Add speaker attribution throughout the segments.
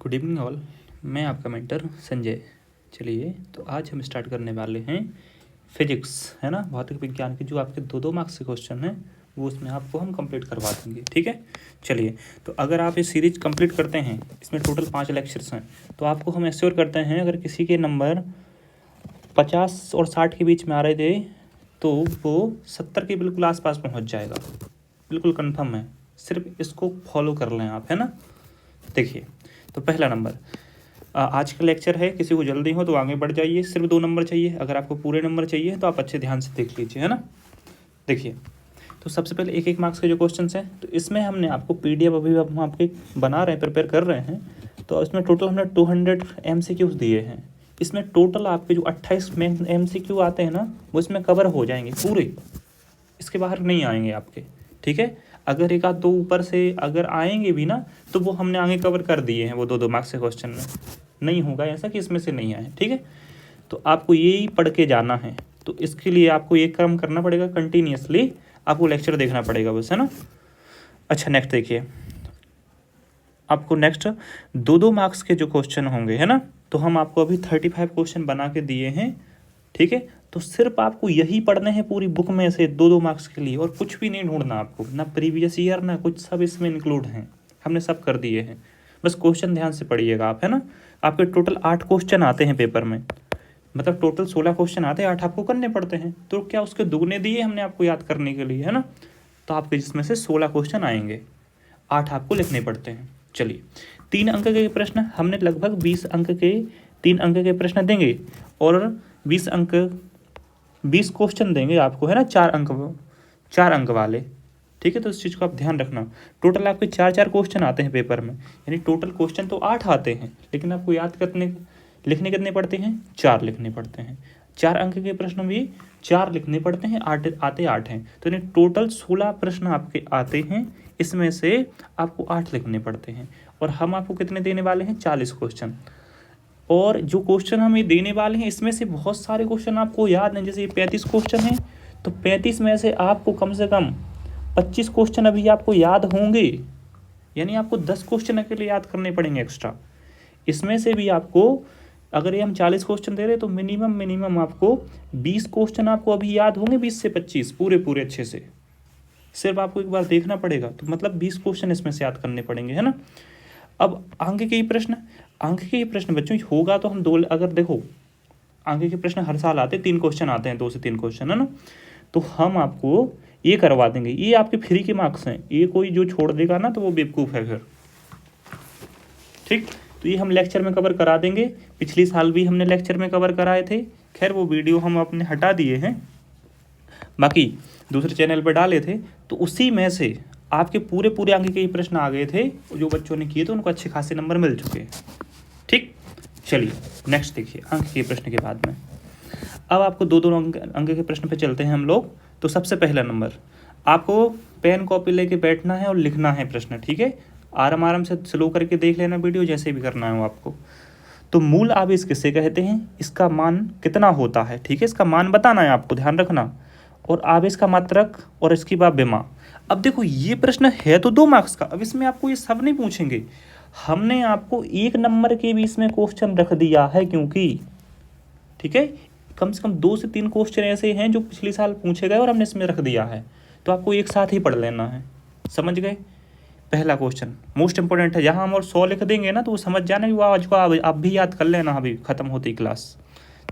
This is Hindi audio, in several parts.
Speaker 1: गुड इवनिंग ऑल, मैं आपका मेंटर संजय। चलिए तो आज हम स्टार्ट करने वाले हैं फिजिक्स, है ना, भौतिक विज्ञान के जो आपके दो मार्क्स के क्वेश्चन हैं वो उसमें आपको हम कंप्लीट करवा देंगे। ठीक है, चलिए तो अगर आप ये सीरीज कंप्लीट करते हैं, इसमें टोटल 5 लेक्चर्स हैं, तो आपको हम एश्योर करते हैं अगर किसी के नंबर 50 और 60 के बीच में आ रहे थे तो वो 70 के बिल्कुल आसपास पहुंच जाएगा, बिल्कुल कंफर्म है। सिर्फ इसको फॉलो कर लें आप, है ना। देखिए तो पहला नंबर आज का लेक्चर है, किसी को जल्दी हो तो आगे बढ़ जाइए, सिर्फ 2 नंबर चाहिए। अगर आपको पूरे नंबर चाहिए तो आप अच्छे ध्यान से देख लीजिए, है ना। देखिए तो सबसे पहले 1-1 मार्क्स के जो क्वेश्चंस हैं, तो इसमें हमने आपको पीडीएफ अभी हम आपके बना रहे हैं, प्रिपेयर कर रहे हैं। तो इसमें टोटल हमने 200 MCQs दिए हैं। इसमें टोटल आपके जो 28 MCQ आते हैं ना, वो इसमें कवर हो जाएंगे पूरे, इसके बाहर नहीं आएंगे आपके। ठीक है, अगर 1-2 ऊपर से अगर आएंगे भी ना तो वो हमने आगे कवर कर दिए हैं, वो 2-2 मार्क्स के क्वेश्चन में नहीं होगा ऐसा कि इसमें से नहीं आए। ठीक है, तो आपको यही पढ़ के जाना है। तो इसके लिए आपको एक काम करना पड़ेगा, कंटिन्यूसली आपको लेक्चर देखना पड़ेगा बस, है ना। अच्छा नेक्स्ट देखिए, आपको नेक्स्ट 2-2 मार्क्स के जो क्वेश्चन होंगे, है ना, तो हम आपको अभी 35 क्वेश्चन बना के दिए हैं। ठीक है, तो सिर्फ आपको यही पढ़ने हैं पूरी बुक में से 2-2 मार्क्स के लिए, और कुछ भी नहीं ढूंढना आपको, ना प्रीवियस ईयर ना कुछ, सब इसमें इंक्लूड हैं, हमने सब कर दिए हैं। बस क्वेश्चन ध्यान से पढ़िएगा आप, है ना। आपके टोटल 8 क्वेश्चन आते हैं पेपर में, मतलब टोटल 16 क्वेश्चन आते हैं, 8 आपको करने पड़ते हैं। तो क्या उसके दुगने दिए हमने आपको याद करने के लिए, है ना। तो आपके जिसमें से 16 क्वेश्चन आएंगे, 8 आपको लिखने पड़ते हैं। चलिए 3 अंक के प्रश्न हमने लगभग 20 अंक के 3 अंक के प्रश्न देंगे, और 20 क्वेश्चन देंगे आपको, है ना, 4 अंक वाले। ठीक है, तो इस चीज़ को आप ध्यान रखना। टोटल आपके 4 क्वेश्चन आते हैं पेपर में, यानी टोटल क्वेश्चन तो 8 आते हैं, लेकिन आपको याद करने लिखने कितने पड़ते हैं, 4 लिखने पड़ते हैं। 4 अंक के प्रश्न भी 4 लिखने पड़ते हैं, 8 आते 8 हैं, तो यानी टोटल 16 प्रश्न आपके आते हैं, इसमें से आपको 8 लिखने पड़ते हैं। और हम आपको कितने देने वाले हैं, 40 क्वेश्चन। और जो क्वेश्चन हम ये देने वाले हैं, इसमें से बहुत सारे क्वेश्चन आपको याद हैं, जैसे ये 35 क्वेश्चन हैं, तो 35 में से आपको कम से कम 25 क्वेश्चन अभी आपको याद होंगे, यानी आपको 10 क्वेश्चन के लिए याद करने पड़ेंगे एक्स्ट्रा। इसमें से भी आपको, अगर ये हम 40 क्वेश्चन दे रहे हैं, तो मिनिमम आपको 20 क्वेश्चन आपको अभी याद होंगे, 20 से 25 पूरे अच्छे से। सिर्फ आपको एक बार देखना पड़ेगा, तो मतलब 20 क्वेश्चन इसमें से याद करने पड़ेंगे, है ना। अब अंक के ही प्रश्न बच्चों होगा तो हम 2, अगर देखो अंक के प्रश्न हर साल आते हैं, 3 क्वेश्चन आते हैं, 2 से 3 क्वेश्चन, है ना। तो हम आपको ये करवा देंगे, ये आपके फ्री के मार्क्स हैं, ये कोई जो छोड़ देगा ना तो वो बेवकूफ़ है फिर। ठीक, तो ये हम लेक्चर में कवर करा देंगे। पिछली साल भी हमने लेक्चर में कवर कराए थे, खैर वो वीडियो हम अपने हटा दिए हैं, बाकी दूसरे चैनल पर डाले थे, तो उसी में से आपके पूरे अंक के ही प्रश्न आ गए थे, जो बच्चों ने किए थे उनको अच्छे खासे नंबर मिल चुके हैं। ठीक, चलिए नेक्स्ट देखिए, अंक के प्रश्न के बाद में अब आपको 2-2 अंक के प्रश्न पे चलते हैं हम लोग। तो सबसे पहला नंबर, आपको पेन कॉपी लेके बैठना है और लिखना है प्रश्न। ठीक है, आराम से स्लो करके देख लेना वीडियो, जैसे भी करना है वो आपको। तो मूल आवेश किसे कहते हैं, इसका मान कितना होता है, ठीक है, इसका मान बताना है आपको, ध्यान रखना। और आवेश का मात्रक, और इसके बाद विमा। अब देखो ये प्रश्न है तो 2 मार्क्स का, अब इसमें आपको ये सब नहीं पूछेंगे, हमने आपको 1 नंबर के भी इसमें क्वेश्चन रख दिया है, क्योंकि ठीक है, कम से कम 2 से 3 क्वेश्चन ऐसे हैं जो पिछले साल पूछे गए और हमने इसमें रख दिया है, तो आपको एक साथ ही पढ़ लेना है। समझ गए, पहला क्वेश्चन मोस्ट इंपॉर्टेंट है, जहाँ हम और 100 लिख देंगे ना तो वो समझ जाना कि वो आज को आप भी याद कर लेना, अभी खत्म होती क्लास,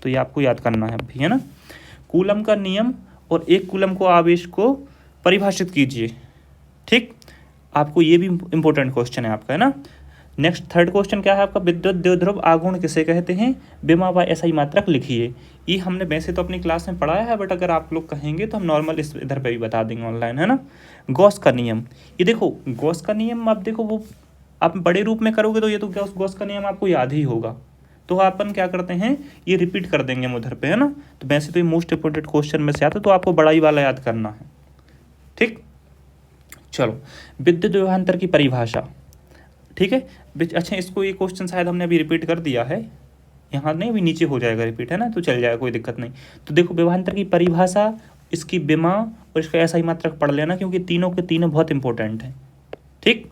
Speaker 1: तो ये आपको याद करना है अभी, है ना। कूलम का नियम और 1 कूलम को आवेश को परिभाषित कीजिए। ठीक, आपको ये भी इंपॉर्टेंट क्वेश्चन है आपका, है ना। नेक्स्ट थर्ड क्वेश्चन क्या है आपका, विद्युत द्विध्रुव आघूर्ण किसे कहते हैं, विमा व एसआई मात्रक लिखिए। ये हमने वैसे तो अपनी क्लास में पढ़ाया है, बट अगर आप लोग कहेंगे तो हम नॉर्मल इस इधर पे भी बता देंगे ऑनलाइन, है ना। गॉस का नियम, ये देखो गॉस का नियम, आप देखो वो आप बड़े रूप में करोगे तो ये तो गॉस का नियम आपको याद ही होगा, तो अपन क्या करते हैं ये रिपीट कर देंगे हम उधर पे, है ना। तो वैसे तो ये मोस्ट इंपोर्टेंट क्वेश्चन में से आता है, तो आपको बड़ा ही वाला याद करना है। ठीक, चलो विद्युत विभवांतर की परिभाषा। ठीक है, अच्छा इसको ये क्वेश्चन शायद हमने अभी रिपीट कर दिया है, यहाँ नहीं, अभी नीचे हो जाएगा रिपीट, है ना, तो चल जाएगा, कोई दिक्कत नहीं। तो देखो विभवांतर की परिभाषा, इसकी विमा और इसका एसआई मात्रक पढ़ लेना, क्योंकि तीनों के तीनों बहुत इंपॉर्टेंट हैं। ठीक,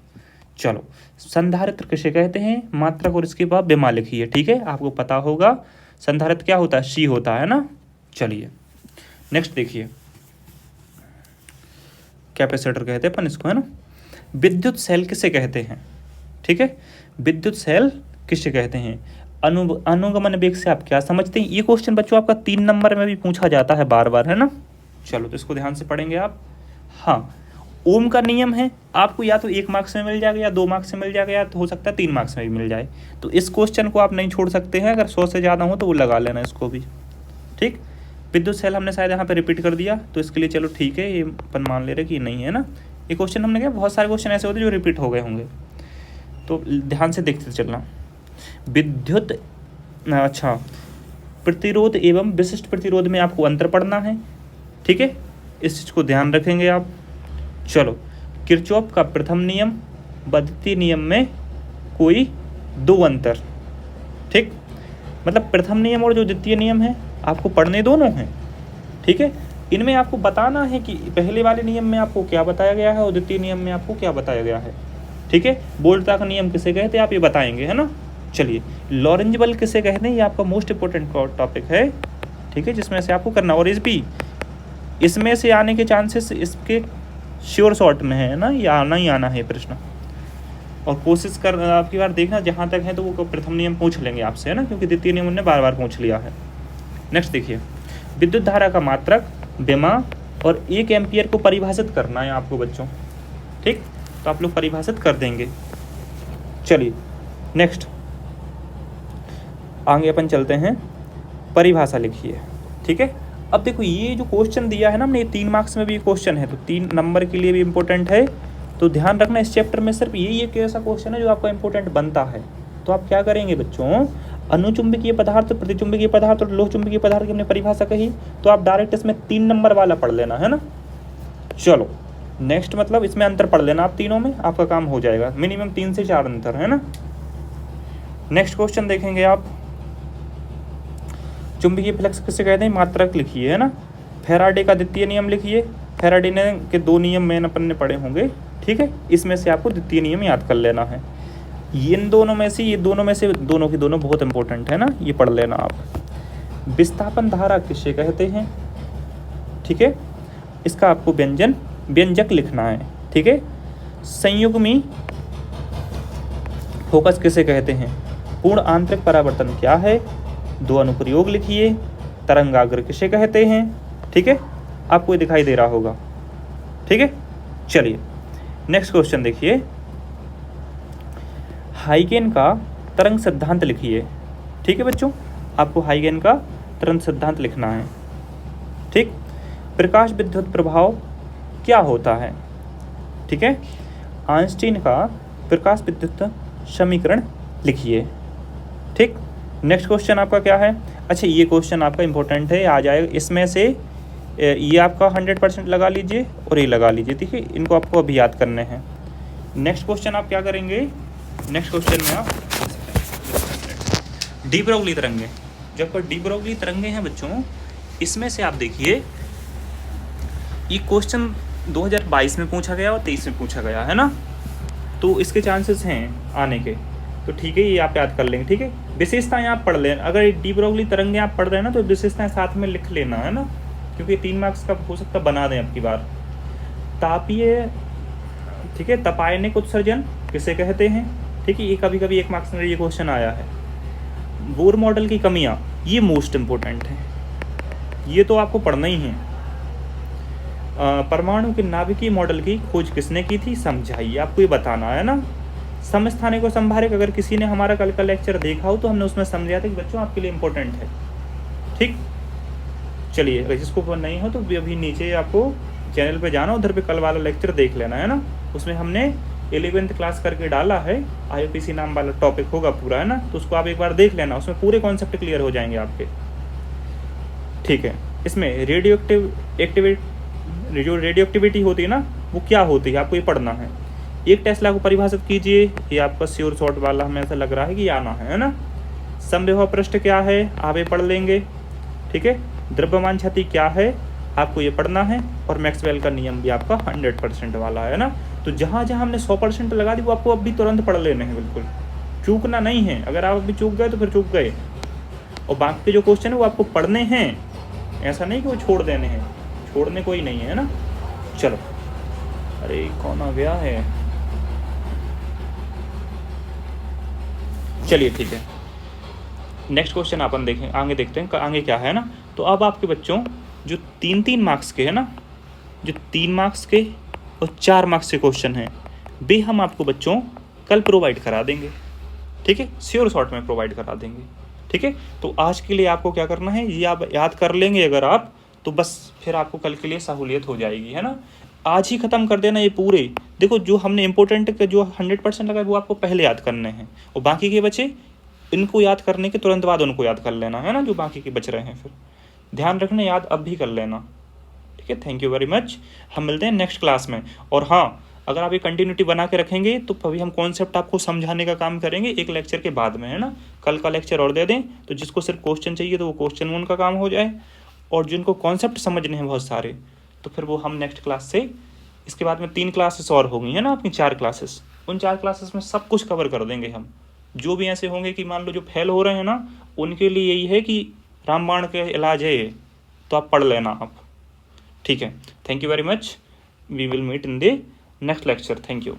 Speaker 1: चलो, संधारित्र किसे कहते हैं, मात्रक और इसके बाद बेमा लिखिए। ठीक है, आपको पता होगा संधारित्र क्या होता है, सी होता है ना। चलिए नेक्स्ट देखिए, कैपेसिटर कहते हैं अपन इसको, है ना। विद्युत सेल किसे कहते हैं, ठीक है, विद्युत सेल किसे कहते हैं। अनुगमन वेग से आप क्या समझते हैं, ये क्वेश्चन बच्चों आपका 3 नंबर में भी पूछा जाता है बार बार, है ना। चलो तो इसको ध्यान से पढ़ेंगे आप। हाँ, ओम का नियम है, आपको या तो 1 मार्क्स में मिल जाएगा या 2 मार्क्स में मिल जाएगा, या तो हो सकता है 3 मार्क्स में भी मिल जाए। तो इस क्वेश्चन को आप नहीं छोड़ सकते हैं, अगर 100 से ज़्यादा हो तो वो लगा लेना इसको भी। ठीक, विद्युत सेल हमने शायद यहाँ पे रिपीट कर दिया, तो इसके लिए चलो ठीक है, ये अपन मान ले रहे कि नहीं है ना। ये क्वेश्चन हमने क्या, बहुत सारे क्वेश्चन ऐसे होते हैं जो रिपीट हो गए होंगे, तो ध्यान से देखते चलना। विद्युत अच्छा, प्रतिरोध एवं विशिष्ट प्रतिरोध में आपको अंतर पढ़ना है। ठीक है, इस चीज़ को ध्यान रखेंगे आप। चलो, किरचॉफ का प्रथम नियम व द्वितीय नियम में कोई 2 अंतर। ठीक, मतलब प्रथम नियम और जो द्वितीय नियम है आपको पढ़ने दोनों हैं। ठीक है, इनमें आपको बताना है कि पहले वाले नियम में आपको क्या बताया गया है और द्वितीय नियम में आपको क्या बताया गया है। ठीक है, बोल्ट्जमान का नियम किसे कहते हैं आप ये बताएंगे, है ना। चलिए, लॉरेंज बल किसे कहते हैं, ये आपका मोस्ट इंपोर्टेंट टॉपिक है। ठीक है, जिसमें से आपको करना, और इसमें से आने के चांसेस इसके श्योर शॉर्ट में है ना, ये आना ही आना है प्रश्न। और कोशिश कर आपकी बार देखना, जहाँ तक है तो वो प्रथम नियम पूछ लेंगे आपसे, है ना, क्योंकि द्वितीय नियम उन्होंने बार बार पूछ लिया है। नेक्स्ट देखिए, विद्युत धारा का मात्रक, बेमा और 1 एम्पियर को परिभाषित करना है आपको बच्चों। ठीक, तो आप लोग परिभाषित कर देंगे। चलिए नेक्स्ट आगे अपन चलते हैं, परिभाषा लिखिए। ठीक है, अब देखो ये जो क्वेश्चन दिया है ना हमने, ये 3 मार्क्स में भी क्वेश्चन है, तो 3 नंबर के लिए भी इम्पोर्टेंट है। तो ध्यान रखना, इस चैप्टर में सिर्फ ये एक ऐसा क्वेश्चन है जो आपका इम्पोर्टेंट बनता है। तो आप क्या करेंगे बच्चों, अनुचुंबकीय पदार्थ, प्रतिचुंबकीय पदार्थ और लोह चुंबकीय पदार्थ की हमने परिभाषा कही, तो आप डायरेक्ट इसमें 3 नंबर वाला पढ़ लेना, है ना। चलो नेक्स्ट, मतलब इसमें अंतर पढ़ लेना आप तीनों में, आपका काम हो जाएगा। मिनिमम 3 से 4 अंतर, है ना। नेक्स्ट क्वेश्चन देखेंगे आप, चुंबकीय फ्लक्स किसे कहते हैं, मात्रक लिखिए, है ना। फैराडे का द्वितीय नियम लिखिए। फैराडे ने के 2 नियम में अपन ने पढ़े होंगे। ठीक है, इसमें से आपको द्वितीय नियम याद कर लेना है। इन दोनों में से, ये दोनों में से दोनों की दोनों बहुत इंपॉर्टेंट है ना, ये पढ़ लेना आप। विस्थापन धारा किसे कहते हैं, ठीक है, इसका आपको व्यंजक लिखना है। ठीक है, संयुग्मी फोकस किसे कहते हैं, पूर्ण आंतरिक परावर्तन क्या है, 2 अनुप्रयोग लिखिए। तरंगाग्र किसे कहते हैं, ठीक है, आपको ये दिखाई दे रहा होगा। ठीक है, चलिए नेक्स्ट क्वेश्चन देखिए, हाइगेन का तरंग सिद्धांत लिखिए। ठीक है बच्चों, आपको हाइगेन का तरंग सिद्धांत लिखना है। ठीक, प्रकाश विद्युत प्रभाव क्या होता है, ठीक है, आइंस्टीन का प्रकाश विद्युत समीकरण लिखिए। ठीक, नेक्स्ट क्वेश्चन आपका क्या है, अच्छा ये क्वेश्चन आपका इंपॉर्टेंट है, आ जाएगा इसमें से, ये आपका 100% लगा लीजिए और ये लगा लीजिए। ठीक है, इनको आपको अभी याद करने हैं। नेक्स्ट क्वेश्चन आप क्या करेंगे, नेक्स्ट क्वेश्चन में आप डी ब्रोगली तरंगे, जब पर डी ब्रोगली तरंगे हैं बच्चों, इसमें से आप देखिए ये क्वेश्चन 2022 में पूछा गया और 23 में पूछा गया, है ना, तो इसके चांसेस हैं आने के। तो ठीक है, ये आप याद कर लेंगे। ठीक है, विशेषताएं आप पढ़ लें, अगर डी ब्रोगली तरंगे आप पढ़ रहे हैं ना तो विशेषताएं साथ में लिख लेना, है ना, क्योंकि 3 मार्क्स का हो सकता बना दें अब की बार। तापीय, ठीक है, तपायनिक उत्सर्जन किसे कहते हैं, ठीक है, ये कभी कभी 1 मार्क्स में ये क्वेश्चन आया है। बोर मॉडल की कमियां, ये मोस्ट इंपोर्टेंट है, ये तो आपको पढ़ना ही है। परमाणु के नाभिकीय मॉडल की खोज किसने की थी, समझाइए, आपको ये बताना है ना। समस्थानिक और संभारक, अगर किसी ने हमारा कल का लेक्चर देखा हो तो हमने उसमें समझाया था कि बच्चों आपके लिए इंपॉर्टेंट है। ठीक, चलिए अगर जिसको नहीं हो तो अभी नीचे आपको चैनल पे जाना, उधर पे कल वाला लेक्चर देख लेना, है ना, उसमें हमने 11th क्लास करके डाला है, IUPAC नाम वाला टॉपिक होगा पूरा, है ना, तो उसको आप एक बार देख लेना, उसमें पूरे कॉन्सेप्ट क्लियर हो जाएंगे आपके। ठीक है, इसमें रेडियो एक्टिविटी होती है ना, वो क्या होती है आपको ये पढ़ना है। 1 टेस्ला को परिभाषित कीजिए, ये आपका श्योर शॉर्ट वाला हमें ऐसा लग रहा है कि आना है ना। समविभव पृष्ठ क्या है, आप ये पढ़ लेंगे। ठीक है, द्रव्यमान क्षति क्या है, आपको ये पढ़ना है। और मैक्सवेल का नियम भी आपका 100% वाला है ना, तो जहाँ जहाँ हमने 100% लगा दी वो आपको अब भी तुरंत पढ़ लेने हैं, बिल्कुल चूकना नहीं है। अगर आप अभी चूक गए तो फिर चूक गए, और बाकी के जो क्वेश्चन है वो आपको पढ़ने हैं, ऐसा नहीं कि वो छोड़ देने हैं, छोड़ने कोई नहीं है ना। चलो, अरे कौन आ गया है, चलिए ठीक है, नेक्स्ट क्वेश्चन अपन देखें, आगे देखते हैं आगे क्या है ना। तो अब आपके बच्चों जो 3-3 मार्क्स के है ना, जो 3 मार्क्स के और 4 मार्क्स के क्वेश्चन हैं, वे हम आपको बच्चों कल प्रोवाइड करा देंगे, ठीक है, श्योर शॉर्ट में प्रोवाइड करा देंगे, ठीक है। तो आज के लिए आपको क्या करना है, ये आप याद कर लेंगे अगर आप, तो बस फिर आपको कल के लिए सहूलियत हो जाएगी, है ना। आज ही ख़त्म कर देना ये पूरे, देखो जो हमने इंपॉर्टेंट के जो 100% लगा वो आपको पहले याद करने हैं, और बाकी के बचे इनको याद करने के तुरंत बाद उनको याद कर लेना है ना, जो बाकी के बच रहे हैं फिर ध्यान रखना, याद अब भी कर लेना, ठीक है। थैंक यू वेरी मच, हम मिलते हैं नेक्स्ट क्लास में। और हाँ, अगर आप ये कंटिन्यूटी बना के रखेंगे तो अभी हम कॉन्सेप्ट आपको समझाने का काम करेंगे एक लेक्चर के बाद में, है ना। कल का लेक्चर और दे दें, तो जिसको सिर्फ क्वेश्चन चाहिए तो वो क्वेश्चन उनका काम हो जाए, और जिनको कॉन्सेप्ट समझने हैं बहुत सारे, तो फिर वो हम नेक्स्ट क्लास से, इसके बाद में 3 क्लासेस और होंगी, है ना, अपनी 4 क्लासेस, उन 4 क्लासेस में सब कुछ कवर कर देंगे हम। जो भी ऐसे होंगे कि मान लो जो फेल हो रहे हैं ना, उनके लिए यही है कि रामबाण के इलाज है ये, तो आप पढ़ लेना आप, ठीक है। Thank you very much, we will meet in the next lecture. Thank you.